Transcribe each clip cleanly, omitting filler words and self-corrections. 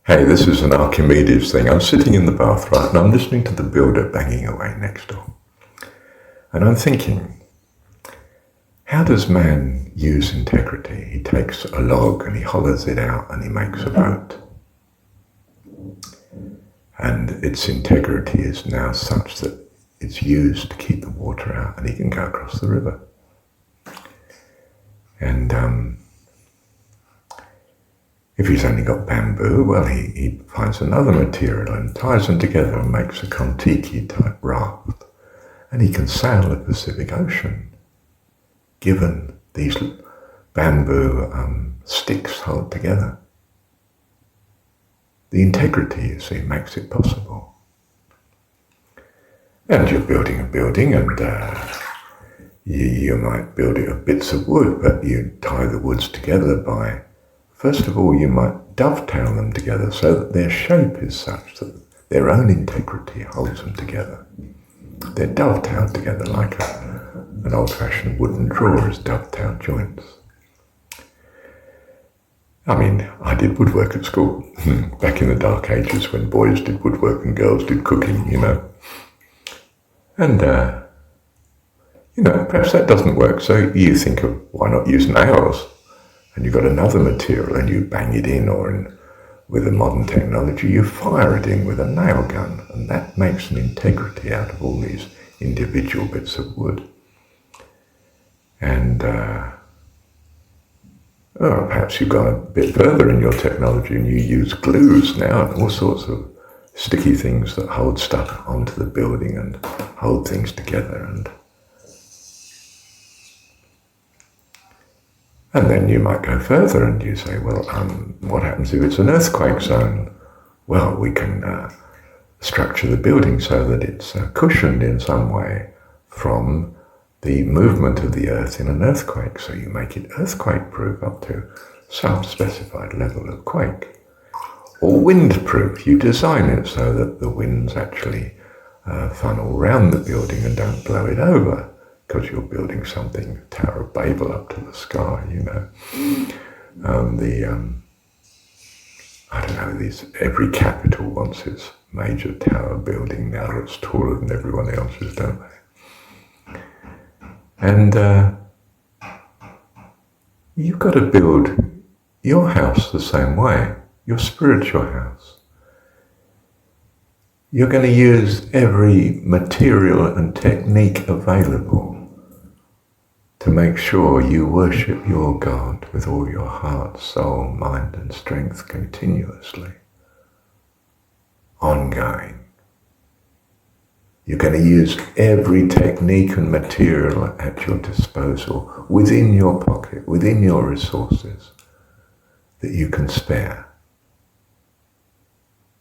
Hey, this is an Archimedes thing. I'm sitting in the bath, right, and I'm listening to the builder banging away next door. And I'm thinking, how does man use integrity? He takes a log and he hollers it out and he makes a boat. And its integrity is now such that it's used to keep the water out and he can go across the river. And if he's only got bamboo, well, he finds another material and ties them together and makes a Kontiki type raft. And he can sail the Pacific Ocean, given these bamboo sticks hold together. The integrity, you see, makes it possible. And you're building a building and you might build it of bits of wood, but you tie the woods together by, first of all, you might dovetail them together so that their shape is such that their own integrity holds them together. They're dovetailed together like an old-fashioned wooden drawer is dovetailed joints. I mean, I did woodwork at school, back in the dark ages when boys did woodwork and girls did cooking, you know. And, perhaps that doesn't work, so you think of why not use nails? And you've got another material and you bang it in, or with the modern technology, you fire it in with a nail gun, and that makes an integrity out of all these individual bits of wood. And perhaps you've gone a bit further in your technology and you use glues now and all sorts of sticky things that hold stuff onto the building and hold things together. And then you might go further and you say, well, what happens if it's an earthquake zone? Well, we can structure the building so that it's cushioned in some way from the movement of the earth in an earthquake. So you make it earthquake-proof up to some specified level of quake. Or wind-proof. You design it so that the winds actually funnel round the building and don't blow it over, because you're building something, Tower of Babel up to the sky, you know. Every capital wants its major tower building now that's taller than everyone else's, don't they? And you've got to build your house the same way, your spiritual house. You're going to use every material and technique available to make sure you worship your God with all your heart, soul, mind and strength continuously, ongoing. You're going to use every technique and material at your disposal, within your pocket, within your resources, that you can spare.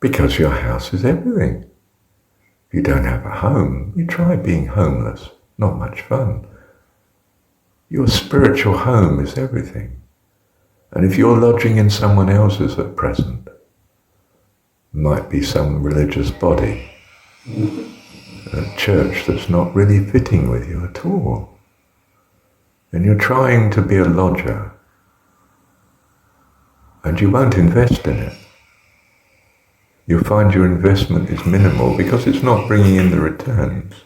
Because your house is everything. If you don't have a home, you try being homeless. Not much fun. Your spiritual home is everything. And if you're lodging in someone else's at present, might be some religious body, a church that's not really fitting with you at all, and you're trying to be a lodger, and you won't invest in it. You'll find your investment is minimal because it's not bringing in the returns.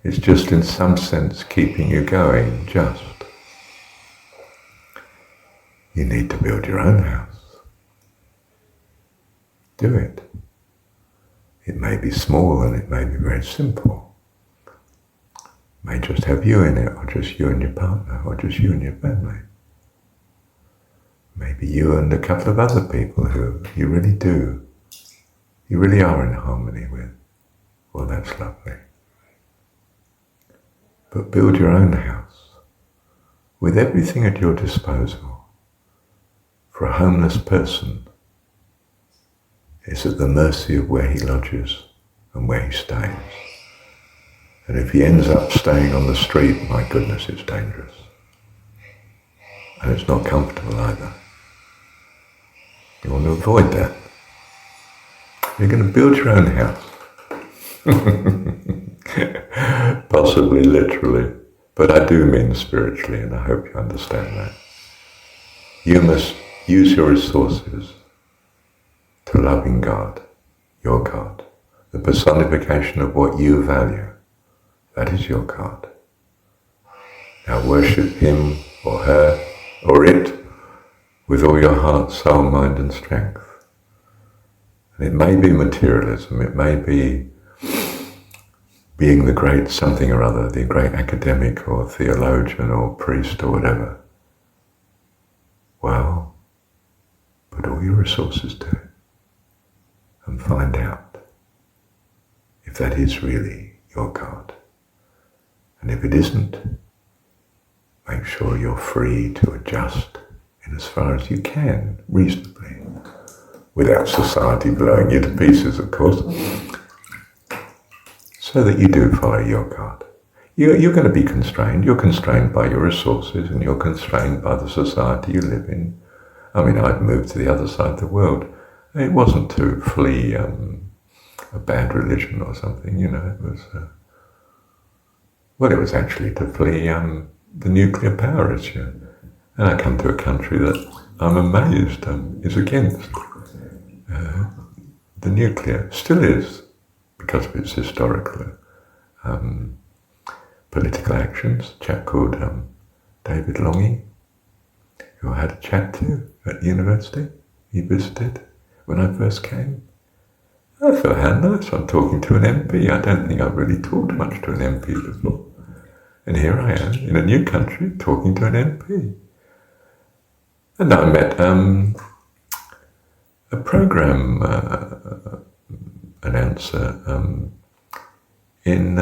It's just in some sense keeping you going, just. You need to build your own house. Do it. It may be small and it may be very simple. It may just have you in it, or just you and your partner, or just you and your family. Maybe you and a couple of other people who you really are in harmony with. Well, that's lovely. But build your own house with everything at your disposal. For a homeless person is at the mercy of where he lodges and where he stays. And if he ends up staying on the street, my goodness, it's dangerous. And it's not comfortable either. You want to avoid that. You're going to build your own house. Possibly literally, but I do mean spiritually, and I hope you understand that. You must use your resources to loving God, your God, the personification of what you value. That is your God. Now worship him or her or it with all your heart, soul, mind and strength. And it may be materialism, it may be being the great something or other, the great academic or theologian or priest or whatever. Well, put all your resources to it and find out if that is really your God. And if it isn't, make sure you're free to adjust in as far as you can, reasonably, without society blowing you to pieces, of course, so that you do follow your God. You're going to be constrained. You're constrained by your resources and you're constrained by the society you live in. I mean, I'd moved to the other side of the world. It wasn't to flee a bad religion or something, you know. It was, it was actually to flee the nuclear power issue. And I come to a country that I'm amazed is against the nuclear, still is, because of its historical political actions. A chap called David Longy, who I had a chat to at university. He visited when I first came. I thought, how nice, I'm talking to an MP. I don't think I've really talked much to an MP before. And here I am, in a new country, talking to an MP. And I met a program announcer in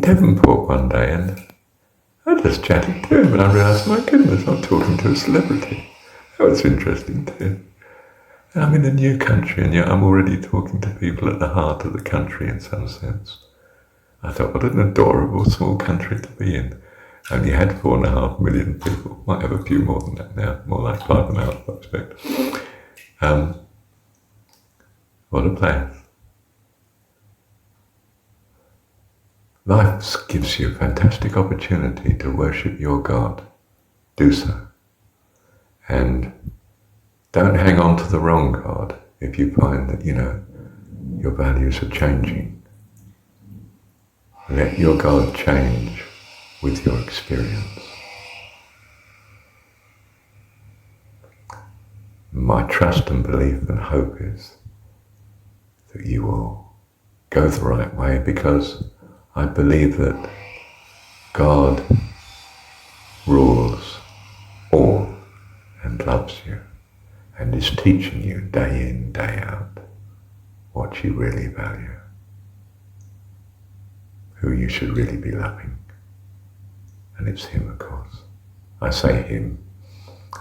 Devonport one day, and I just chatted to him, and I realised, my goodness, I'm talking to a celebrity. That was interesting too. And I'm in a new country, and yet I'm already talking to people at the heart of the country in some sense. I thought, what an adorable small country to be in. Only had 4.5 million people. Might have a few more than that now, more like 5.5, I expect. What a place. Life gives you a fantastic opportunity to worship your God. Do so. And don't hang on to the wrong God if you find that, your values are changing. Let your God change with your experience. My trust and belief and hope is that you will go the right way, because I believe that God rules all and loves you and is teaching you day in, day out what you really value, who you should really be loving. And it's him, of course. I say him.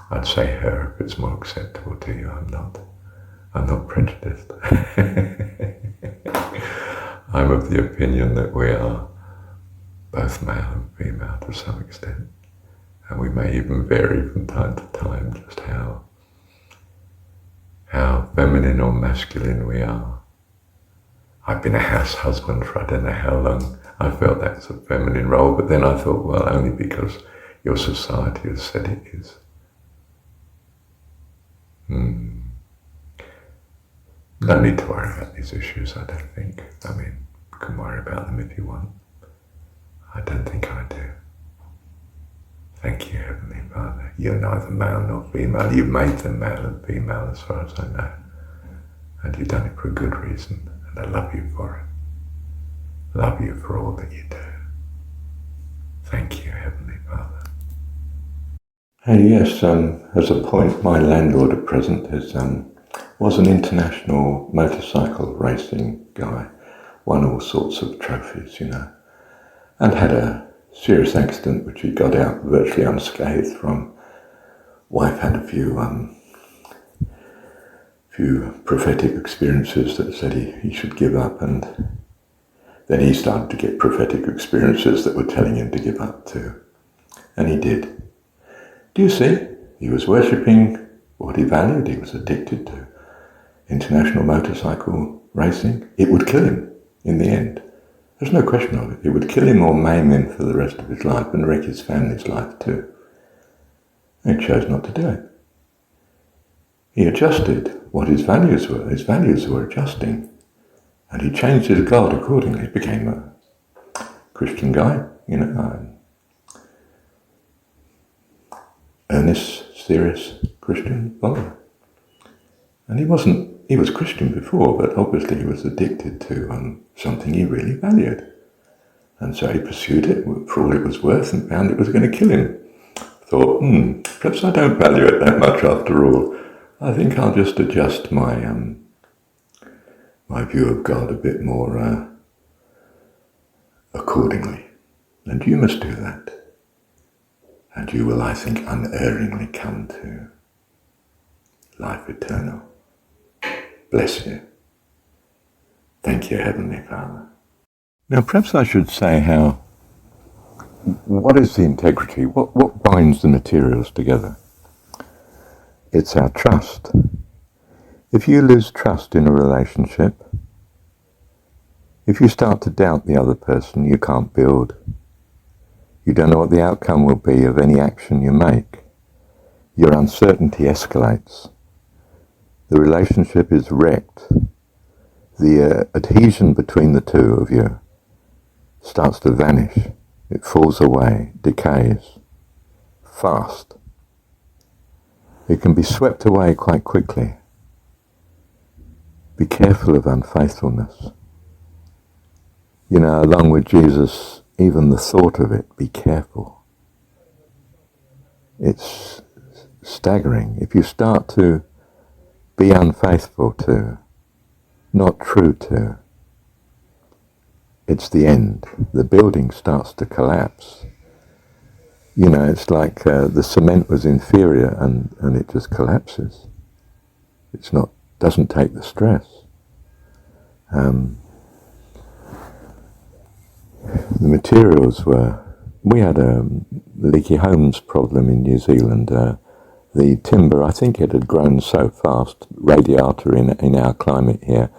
I'd say her if it's more acceptable to you. I'm not prejudiced. I'm of the opinion that we are both male and female to some extent. And we may even vary from time to time just how feminine or masculine we are. I've been a house husband for I don't know how long. I felt that's a feminine role, but then I thought, well, only because your society has said it is. No need to worry about these issues, I don't think. I mean, you can worry about them if you want. I don't think I do. Thank you, Heavenly Father. You're neither male nor female. You've made them male and female as far as I know. And you've done it for a good reason, and I love you for it. Love you for all that you do. Thank you, Heavenly Father. Hey, yes, as a point, my landlord at present was an international motorcycle racing guy, won all sorts of trophies, and had a serious accident which he got out virtually unscathed from. Wife had a few prophetic experiences that said he should give up, and then he started to get prophetic experiences that were telling him to give up too. And he did. Do you see? He was worshipping what he valued. He was addicted to international motorcycle racing. It would kill him in the end. There's no question of it. It would kill him or maim him for the rest of his life and wreck his family's life too. He chose not to do it. He adjusted what his values were. His values were adjusting. And he changed his God accordingly. He became a Christian guy, earnest, serious Christian follower. And he was Christian before, but obviously he was addicted to something he really valued. And so he pursued it for all it was worth and found it was going to kill him. Thought, perhaps I don't value it that much after all. I think I'll just adjust my my view of God a bit more accordingly. And you must do that. And you will, I think, unerringly come to life eternal. Bless you. Thank you, Heavenly Father. Now, perhaps I should say what is the integrity? What binds the materials together? It's our trust. If you lose trust in a relationship, if you start to doubt the other person, you can't build. You don't know what the outcome will be of any action you make. Your uncertainty escalates. The relationship is wrecked. The adhesion between the two of you starts to vanish. It falls away, decays, fast. It can be swept away quite quickly. Be careful of unfaithfulness. Along with Jesus, even the thought of it, be careful. It's staggering. If you start to be unfaithful to, not true to, it's the end. The building starts to collapse. It's like the cement was inferior and it just collapses. Doesn't take the stress. The materials we had a leaky homes problem in New Zealand. The timber, I think it had grown so fast, radiata in our climate here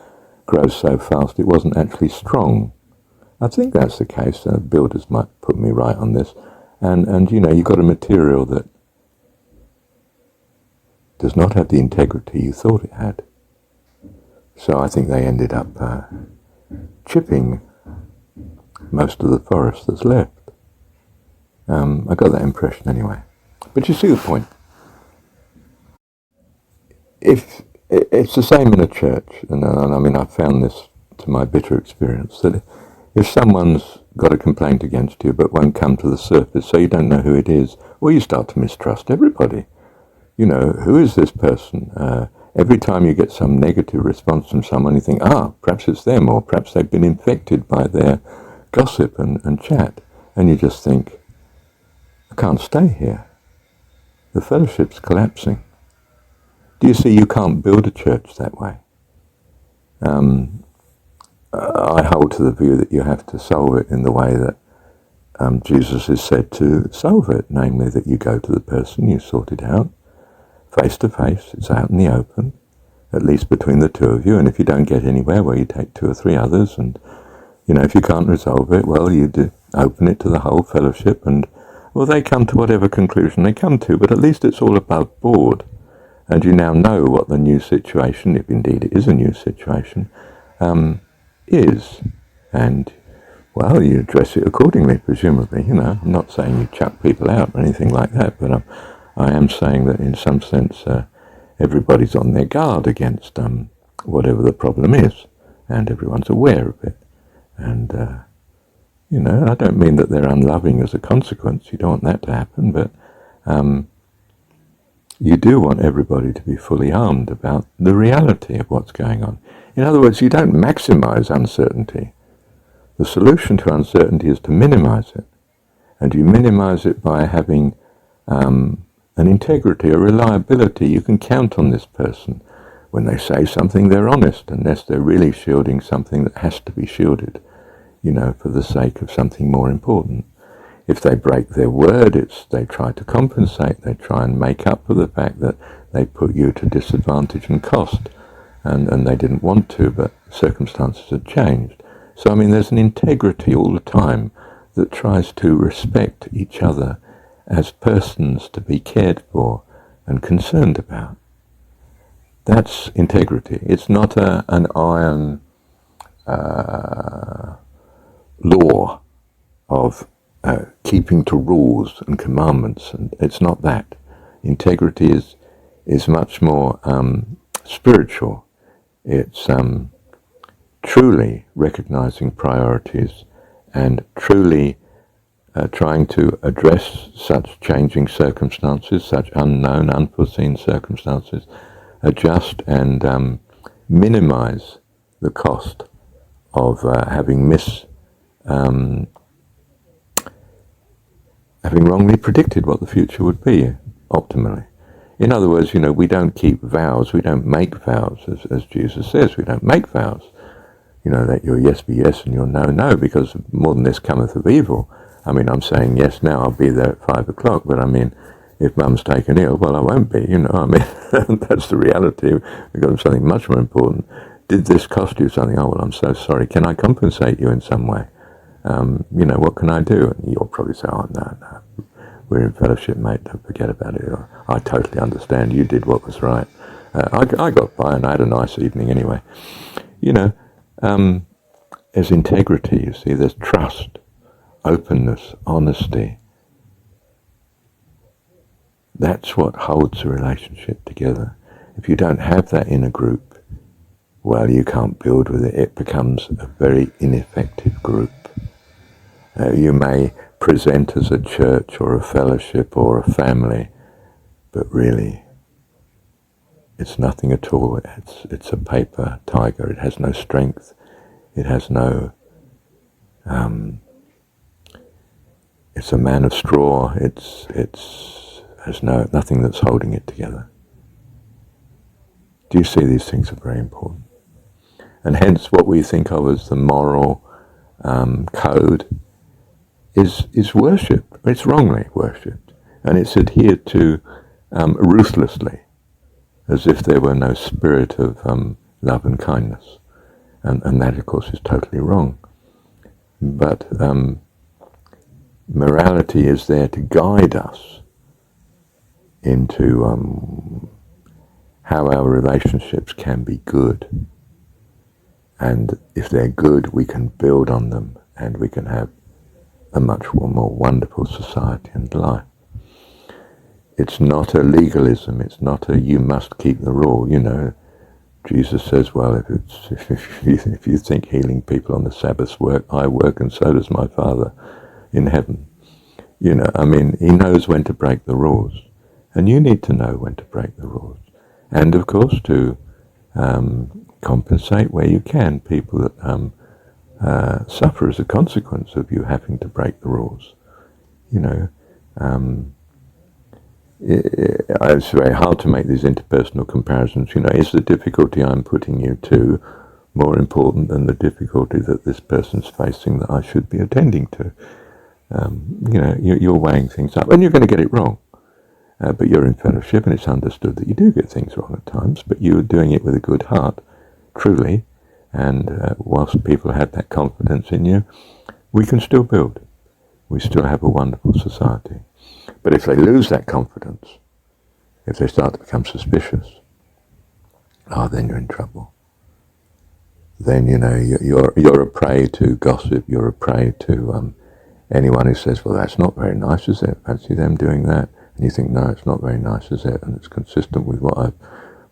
grows so fast it wasn't actually strong. I think that's the case. Builders might put me right on this. And you've got a material that does not have the integrity you thought it had. So I think they ended up chipping most of the forest that's left. I got that impression anyway. But you see the point. If it's the same in a church, and I mean I've found this to my bitter experience, that if someone's got a complaint against you but won't come to the surface, so you don't know who it is, well, you start to mistrust everybody. Who is this person? Every time you get some negative response from someone, you think, perhaps it's them, or perhaps they've been infected by their gossip and chat. And you just think, I can't stay here. The fellowship's collapsing. Do you see, you can't build a church that way. I hold to the view that you have to solve it in the way that Jesus is said to solve it, namely that you go to the person, you sort it out, face to face, it's out in the open, at least between the two of you, and if you don't get anywhere, well, you take 2 or 3 others, and, if you can't resolve it, well, you open it to the whole fellowship, and, well, they come to whatever conclusion they come to, but at least it's all above board, and you now know what the new situation, if indeed it is a new situation, is, and, well, you address it accordingly, presumably, I'm not saying you chuck people out or anything like that, but I am saying that in some sense everybody's on their guard against whatever the problem is, and everyone's aware of it. And, I don't mean that they're unloving as a consequence. You don't want that to happen, but you do want everybody to be fully armed about the reality of what's going on. In other words, you don't maximize uncertainty. The solution to uncertainty is to minimize it, and you minimize it by having an integrity, a reliability. You can count on this person. When they say something, they're honest, unless they're really shielding something that has to be shielded, for the sake of something more important. If they break their word, they try to compensate, they try and make up for the fact that they put you to disadvantage and cost, and they didn't want to, but circumstances had changed. So, there's an integrity all the time that tries to respect each other as persons to be cared for and concerned about. That's integrity. It's not an iron law of keeping to rules and commandments, and it's not that. Integrity is much more spiritual. It's truly recognizing priorities and truly trying to address such changing circumstances, such unknown, unforeseen circumstances, adjust and minimize the cost of having wrongly predicted what the future would be optimally. In other words, we don't keep vows, we don't make vows, as Jesus says, we don't make vows. Let your yes be yes and your no, no, because more than this cometh of evil. I'm saying yes now, I'll be there at 5 o'clock, but if Mum's taken ill, well, I won't be, that's the reality. We've got something much more important. Did this cost you something? Oh, well, I'm so sorry. Can I compensate you in some way? What can I do? And you'll probably say, oh, no, we're in fellowship, mate, don't forget about it. Or, I totally understand, you did what was right. I got by and I had a nice evening anyway. There's integrity, you see, there's trust, openness, honesty. That's what holds a relationship together. If you don't have that in a group, well, you can't build with it. It becomes a very ineffective group. You may present as a church or a fellowship or a family, but really, it's nothing at all. It's a paper tiger. It has no strength. It has no... it's a man of straw. There's nothing that's holding it together. Do you see these things are very important? And hence what we think of as the moral code is worshipped. It's wrongly worshipped. And it's adhered to ruthlessly, as if there were no spirit of love and kindness. And that, of course, is totally wrong. But morality is there to guide us into how our relationships can be good. And if they're good, we can build on them and we can have a much more wonderful society and life. It's not a legalism. It's not a you must keep the rule. Jesus says, well, if you think healing people on the Sabbath work, I work, and so does my Father in heaven. He knows when to break the rules. And you need to know when to break the rules. And, of course, to compensate where you can people that suffer as a consequence of you having to break the rules. It's very hard to make these interpersonal comparisons. Is the difficulty I'm putting you to more important than the difficulty that this person's facing that I should be attending to? You're weighing things up, and you're going to get it wrong. But you're in fellowship, and it's understood that you do get things wrong at times, but you're doing it with a good heart, truly, and whilst people have that confidence in you, we can still build. We still have a wonderful society. But if they lose that confidence, if they start to become suspicious, then you're in trouble. Then, you're a prey to gossip, you're a prey to anyone who says, well, that's not very nice, is it? Fancy them doing that. And you think, no, it's not very nice, is it? And it's consistent with what I've...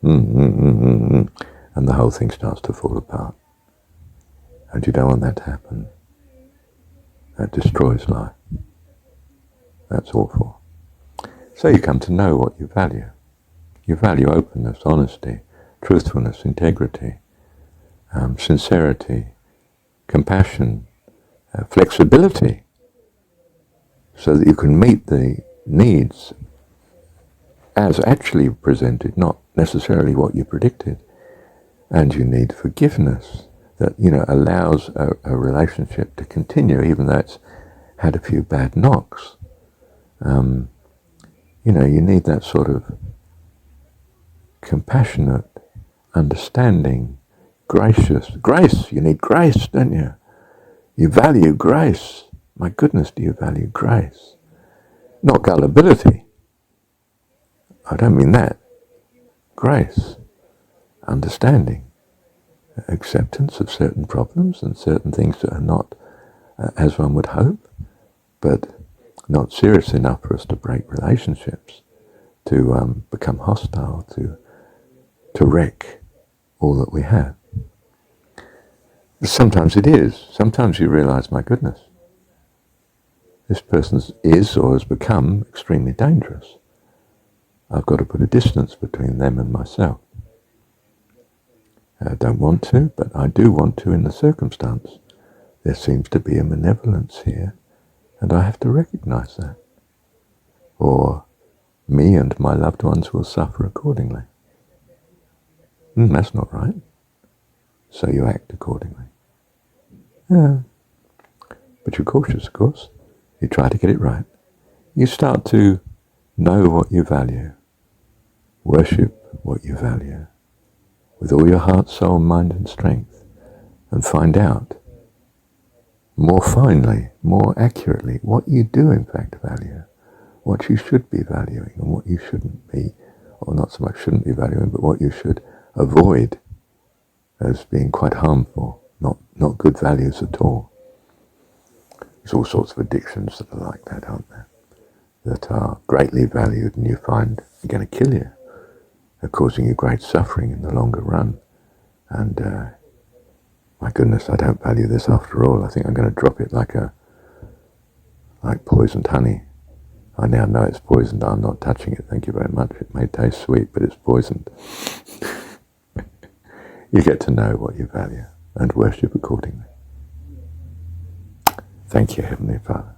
And the whole thing starts to fall apart. And you don't want that to happen. That destroys life. That's awful. So you come to know what you value. You value openness, honesty, truthfulness, integrity, sincerity, compassion, flexibility, so that you can meet the needs as actually presented, not necessarily what you predicted. And you need forgiveness that, allows a relationship to continue, even though it's had a few bad knocks. You need that sort of compassionate, understanding, gracious. Grace, you need grace, don't you? You value grace. My goodness, do you value grace? Not gullibility. I don't mean that. Grace, understanding, acceptance of certain problems and certain things that are not as one would hope, but not serious enough for us to break relationships, to become hostile, to wreck all that we have. Sometimes it is. Sometimes you realize, my goodness, this person is or has become extremely dangerous. I've got to put a distance between them and myself. I don't want to, but I do want to in the circumstance. There seems to be a malevolence here, and I have to recognize that. Or me and my loved ones will suffer accordingly. That's not right. So you act accordingly. Yeah. But you're cautious, of course. You try to get it right. You start to know what you value. Worship what you value. With all your heart, soul, mind and strength. And find out more finely, more accurately, what you do in fact value. What you should be valuing and what you shouldn't be, or not so much shouldn't be valuing, but what you should avoid as being quite harmful, not good values at all. There's all sorts of addictions that are like that, aren't there? That are greatly valued and you find are going to kill you. They're causing you great suffering in the longer run. And my goodness, I don't value this after all. I think I'm going to drop it like poisoned honey. I now know it's poisoned. I'm not touching it. Thank you very much. It may taste sweet, but it's poisoned. You get to know what you value and worship accordingly. Thank you, Heavenly Father.